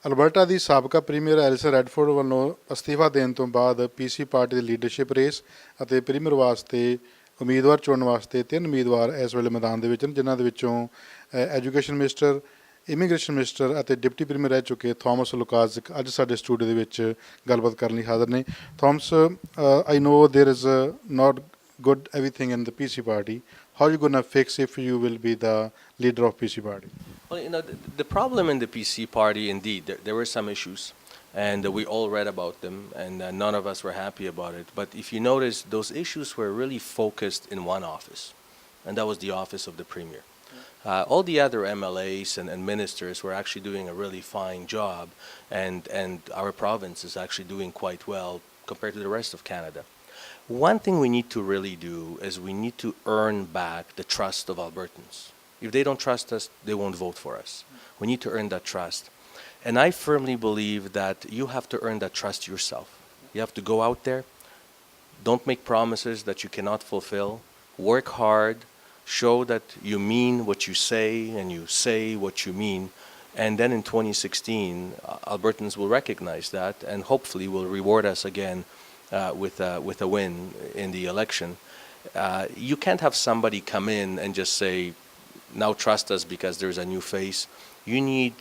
Alberta ਦੀ ਸਾਬਕਾ premier ਐਲਿਸਨ ਰੈਡਫੋਰਡ ਵੱਲੋਂ ਅਸਤੀਫਾ ਦੇਣ ਤੋਂ ਬਾਅਦ ਪੀਸੀ ਪਾਰਟੀ ਦੀ ਲੀਡਰਸ਼ਿਪ ਰੇਸ ਅਤੇ ਪ੍ਰੀਮੀਅਰ ਵਾਸਤੇ ਉਮੀਦਵਾਰ ਚੁਣਨ ਵਾਸਤੇ ਤਿੰਨ ਉਮੀਦਵਾਰ ਇਸ ਵੇਲੇ ਮੈਦਾਨ ਦੇ ਵਿੱਚ ਹਨ, ਜਿਨ੍ਹਾਂ ਦੇ ਵਿੱਚੋਂ ਐਜੂਕੇਸ਼ਨ ਮਿਨਿਸਟਰ, ਇਮੀਗ੍ਰੇਸ਼ਨ ਮਿਨਿਸਟਰ ਅਤੇ ਡਿਪਟੀ ਪ੍ਰੀਮੀਅਰ ਰਹਿ ਚੁੱਕੇ ਥਾਮਸ ਲੁਕਾਜ਼ਕ ਅੱਜ ਸਾਡੇ ਸਟੂਡੀਓ ਦੇ ਵਿੱਚ ਗੱਲਬਾਤ ਕਰਨ ਲਈ ਹਾਜ਼ਰ ਨੇ। Thomas, I know there is not good everything in the PC party. How are you going to fix if you will be the leader of PC party? Well, the problem in the PC party, indeed, there were some issues, and we all read about them, and none of us were happy about it. But if you notice, those issues were really focused in one office, and that was the office of the Premier. All the other MLAs and ministers were actually doing a really fine job, and our province is actually doing quite well compared to the rest of Canada. One thing we need to really do is we need to earn back the trust of Albertans. If they don't trust us, they won't vote for us. We need to earn that trust. And I firmly believe that you have to earn that trust yourself. You have to go out there, don't make promises that you cannot fulfill, work hard, show that you mean what you say and you say what you mean. And then in 2016, Albertans will recognize that and hopefully will reward us again with a win in the election. You can't have somebody come in and just say, now trust us because there's a new face. You need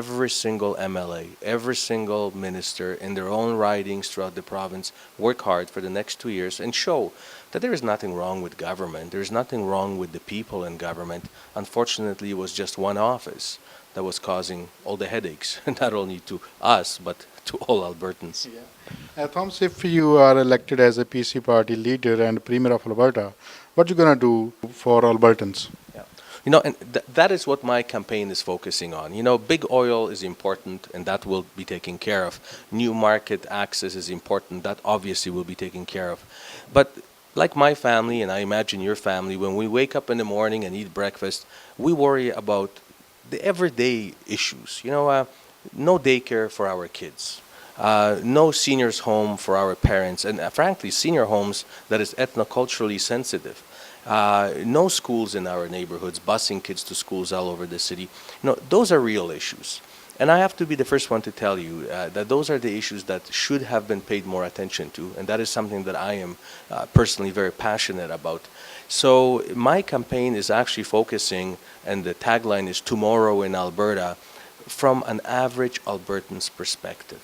every single MLA, every single minister in their own ridings throughout the province work hard for the next 2 years and show that there is nothing wrong with government. There is nothing wrong with the people in government. Unfortunately, it was just one office that was causing all the headaches, not only to us, but to all Albertans. Thomas, if you are elected as a PC party leader and Premier of Alberta, what are you going to do for Albertans? And that is what my campaign is focusing on. Big oil is important, and that will be taken care of. New market access is important. That obviously will be taken care of. But like my family, and I imagine your family, when we wake up in the morning and eat breakfast, we worry about the everyday issues. No daycare for our kids. No seniors home for our parents, and frankly, senior homes that is ethnoculturally sensitive. No schools in our neighborhoods, busing kids to schools all over the city. Those are real issues. And I have to be the first one to tell you that those are the issues that should have been paid more attention to, and that is something that I am personally very passionate about. So my campaign is actually focusing, and the tagline is Tomorrow in Alberta, from an average Albertan's perspective.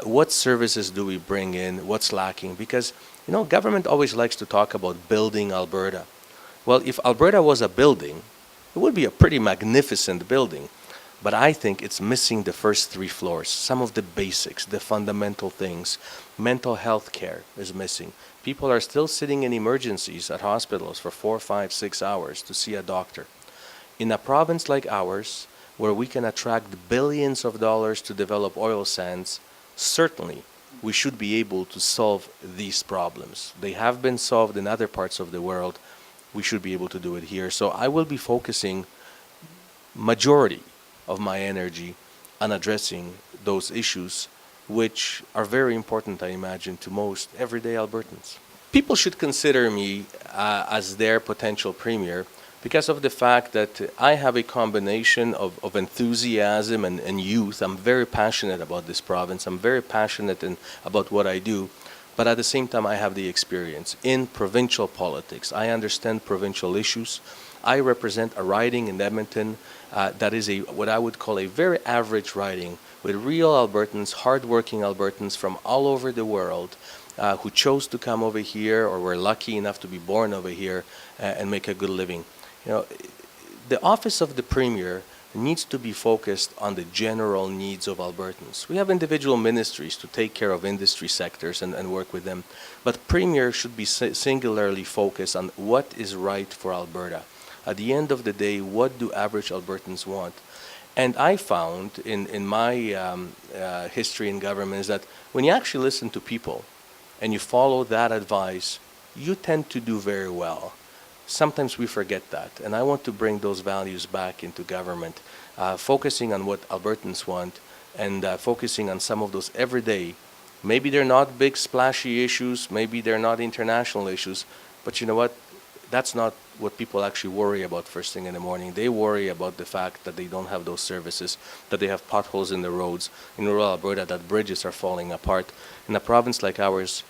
What services do we bring in? What's lacking? Because, government always likes to talk about building Alberta. Well, if Alberta was a building, it would be a pretty magnificent building. But I think it's missing the first 3 floors, some of the basics, the fundamental things. Mental health care is missing. People are still sitting in emergencies at hospitals for 4, 5, 6 hours to see a doctor. In a province like ours, where we can attract billions of dollars to develop oil sands, certainly we should be able to solve these problems. They have been solved in other parts of the world. We should be able to do it here. So I will be focusing majority of my energy on addressing those issues, which are very important, I imagine, to most everyday Albertans. People should consider me as their potential premier because of the fact that I have a combination of enthusiasm and youth. I'm very passionate about this province. I'm very passionate about what I do. But at the same time, I have the experience in provincial politics. I understand provincial issues. I represent a riding in Edmonton that is what I would call a very average riding with real Albertans, hardworking Albertans from all over the world who chose to come over here or were lucky enough to be born over here and make a good living. The office of the Premier needs to be focused on the general needs of Albertans. We have individual ministries to take care of industry sectors and work with them, but Premier should be singularly focused on what is right for Alberta. At the end of the day, what do average Albertans want? And I found in my history in government is that when you actually listen to people and you follow that advice, you tend to do very well. Sometimes we forget that, and I want to bring those values back into government, focusing on what Albertans want and focusing on some of those everyday, maybe they're not big splashy issues, maybe they're not international issues, but you know what? that's not what people actually worry about first thing in the morning. They worry about the fact that they don't have those services, that they have potholes in the roads in rural Alberta, that bridges are falling apart. In a province like ours,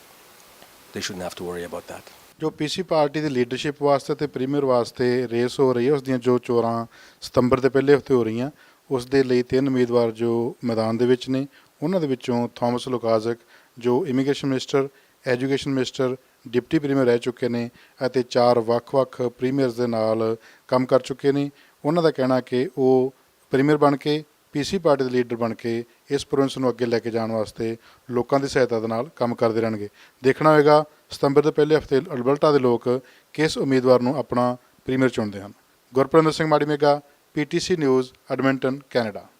they shouldn't have to worry about that. ਜੋ ਪੀਸੀ party ਦੀ leadership ਵਾਸਤੇ ਤੇ premier ਵਾਸਤੇ race ਹੋ ਰਹੀ ਹੈ ਉਸ ਦੀਆਂ ਜੋ ਚੋਣਾਂ ਸਤੰਬਰ ਦੇ ਪਹਿਲੇ ਹਫ਼ਤੇ ਹੋ ਰਹੀਆਂ ਉਸ ਦੇ ਲਈ 3 ਉਮੀਦਵਾਰ ਜੋ ਮੈਦਾਨ ਦੇ ਵਿੱਚ ਨੇ ਉਹਨਾਂ ਦੇ ਵਿੱਚੋਂ ਥਾਮਸ ਲੁਕਾਜ਼ਕ ਜੋ immigration minister education minister deputy premier ਰਹਿ ਚੁੱਕੇ ਨੇ ਅਤੇ 4 ਵੱਖ-ਵੱਖ ਪ੍ਰੀਮੀਅਰਸ ਦੇ ਨਾਲ ਕੰਮ ਕਰ ਚੁੱਕੇ ਨੇ। ਉਹਨਾਂ ਦਾ ਕਹਿਣਾ ਕਿ ਉਹ ਪ੍ਰੀਮੀਅਰ ਬਣ ਕੇ ਪੀਸੀ ਪਾਰਟੀ ਦੇ ਲੀਡਰ ਬਣ ਕੇ ਇਸ ਪ੍ਰੋਵਿੰਸ ਨੂੰ ਅੱਗੇ ਲੈ ਕੇ ਜਾਣ ਵਾਸਤੇ ਲੋਕਾਂ ਦੀ ਸਹਾਇਤਾ ਦੇ ਨਾਲ ਕੰਮ ਕਰਦੇ ਰਹਿਣਗੇ। ਦੇਖਣਾ ਹੋਵੇਗਾ ਸਤੰਬਰ ਦੇ ਪਹਿਲੇ ਹਫ਼ਤੇ ਅਲਬਰਟਾ ਦੇ ਲੋਕ ਕਿਸ ਉਮੀਦਵਾਰ ਨੂੰ ਆਪਣਾ ਪ੍ਰੀਮੀਅਰ ਚੁਣਦੇ ਹਨ। ਗੁਰਪ੍ਰੀਤ ਸਿੰਘ ਮਾੜੀ ਮੇਗਾ, PTC ਨਿਊਜ਼, ਐਡਮਿੰਟਨ, ਕੈਨੇਡਾ।